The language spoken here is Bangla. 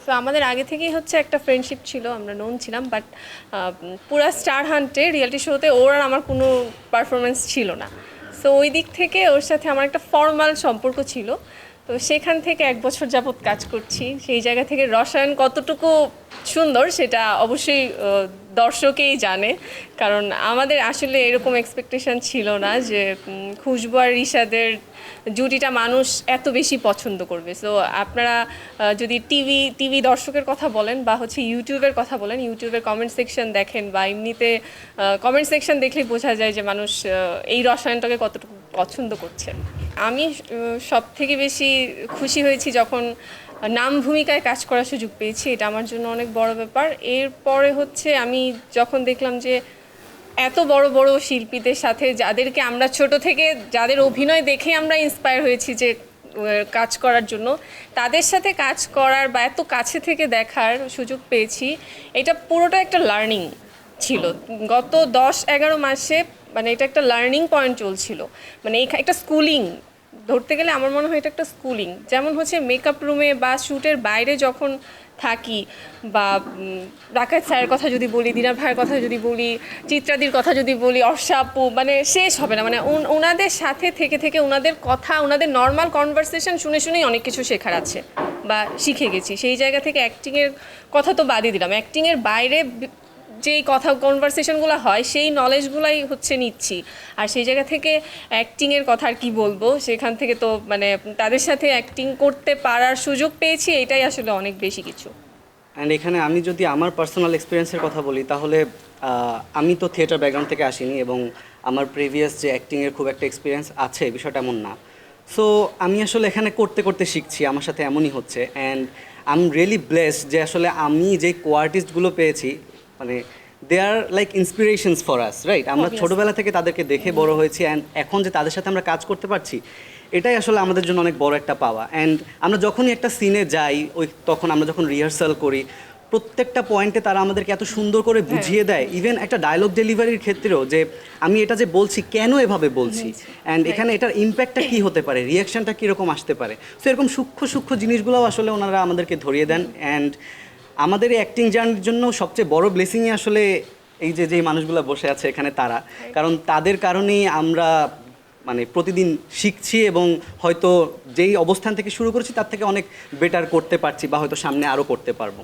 সো আমাদের আগে থেকেই হচ্ছে একটা ফ্রেন্ডশিপ ছিল, আমরা নোন ছিলাম, বাট পুরা স্টার হান্টে রিয়েলিটি শোতে ওর আর আমার কোনো পারফরমেন্স ছিল না। সো ওই দিক থেকে ওর সাথে আমার একটা ফর্মাল সম্পর্ক ছিল। তো সেখান থেকে 1 বছর যাবৎ কাজ করছি। সেই জায়গা থেকে রসায়ন কতটুকু সুন্দর সেটা অবশ্যই দর্শকেই জানে, কারণ আমাদের আসলে এরকম এক্সপেকটেশন ছিল না যে খুশবু আর রিশাদের জুটিটা মানুষ এত বেশি পছন্দ করবে। সো আপনারা যদি টিভি দর্শকের কথা বলেন বা হচ্ছে ইউটিউবের কথা বলেন, ইউটিউবের কমেন্ট সেকশন দেখেন বা এমনিতে কমেন্ট সেকশন দেখলেই বোঝা যায় যে মানুষ এই রসায়নটাকে কতটুকু পছন্দ করছে। আমি সব থেকে বেশি খুশি হয়েছি যখন নাম ভূমিকায় কাজ করার সুযোগ পেয়েছি, এটা আমার জন্য অনেক বড় ব্যাপার। এরপরে হচ্ছে আমি যখন দেখলাম যে এত বড় বড় শিল্পীদের সাথে, যাদেরকে আমরা ছোট থেকে যাদের অভিনয় দেখে আমরা ইন্সপায়ার হয়েছি যে কাজ করার জন্য, তাদের সাথে কাজ করার বা এত কাছে থেকে দেখার সুযোগ পেয়েছি, এটা পুরোটা একটা লার্নিং ছিল। গত 10-11 মাসে মানে এটা একটা লার্নিং পয়েন্ট চলছিল, মানে একটা স্কুলিং ধরতে গেলে আমার মনে হয় এটা একটা স্কুলিং। যেমন হচ্ছে মেকআপ রুমে বা শ্যুটের বাইরে যখন থাকি, বা রাকাত স্যারের কথা যদি বলি, দিনা ভাইয়ের কথা যদি বলি, চিত্রাদির কথা যদি বলি, অর্ষা আপু, মানে শেষ হবে না। মানে ওনাদের সাথে থেকে থেকে ওনাদের কথা, ওনাদের নর্মাল কনভারসেশন শুনে শুনেই অনেক কিছু শেখার আছে বা শিখে গেছি। সেই জায়গা থেকে অ্যাক্টিংয়ের কথা তো বাদই দিলাম, অ্যাক্টিংয়ের বাইরে যেই কথা কনভারসেশনগুলো হয় সেই নলেজগুলাই হচ্ছে নিচ্ছি। আর সেই জায়গা থেকে অ্যাক্টিংয়ের কথা আর কি বলবো, সেখান থেকে তো মানে তাদের সাথে অ্যাক্টিং করতে পারার সুযোগ পেয়েছি, এটাই আসলে অনেক বেশি কিছু। অ্যান্ড এখানে আমি যদি আমার পার্সোনাল এক্সপিরিয়েন্সের কথা বলি, তাহলে আমি তো থিয়েটার ব্যাকগ্রাউন্ড থেকে আসিনি এবং আমার প্রিভিয়াস যে অ্যাক্টিংয়ের খুব একটা এক্সপিরিয়েন্স আছে বিষয়টা এমন না। সো আমি আসলে এখানে করতে করতে শিখছি, আমার সাথে এমনই হচ্ছে। And I am really blessed যে আসলে আমি যে কোয়ার্টিস্টগুলো পেয়েছি, মানে দে আর লাইক ইন্সপিরেশনস ফর আস, রাইট? আমরা ছোটোবেলা থেকে তাদেরকে দেখে বড় হয়েছি, অ্যান্ড এখন যে তাদের সাথে আমরা কাজ করতে পারছি, এটাই আসলে আমাদের জন্য অনেক বড় একটা পাওয়া। অ্যান্ড আমরা যখনই একটা সিনে যাই, তখন আমরা যখন রিহার্সাল করি, প্রত্যেকটা পয়েন্টে তারা আমাদেরকে এত সুন্দর করে বুঝিয়ে দেয়। ইভেন একটা ডায়লগ ডেলিভারির ক্ষেত্রেও, যে আমি এটা যে বলছি কেন এভাবে বলছি, অ্যান্ড এখানে এটার ইম্প্যাক্টটা কী হতে পারে, রিয়াকশানটা কীরকম আসতে পারে। সো এরকম সূক্ষ্ম সূক্ষ্ম জিনিসগুলোও আসলে ওনারা আমাদেরকে ধরিয়ে দেন। অ্যান্ড আমাদের এই অ্যাক্টিং জার্নির জন্য সবচেয়ে বড় ব্লেসিংই আসলে এই যে যেই মানুষগুলো বসে আছে এখানে তারা, কারণ তাদের কারণেই আমরা মানে প্রতিদিন শিখছি এবং হয়তো যেই অবস্থান থেকে শুরু করেছি তার থেকে অনেক বেটার করতে পারছি বা হয়তো সামনে আরও করতে পারবো।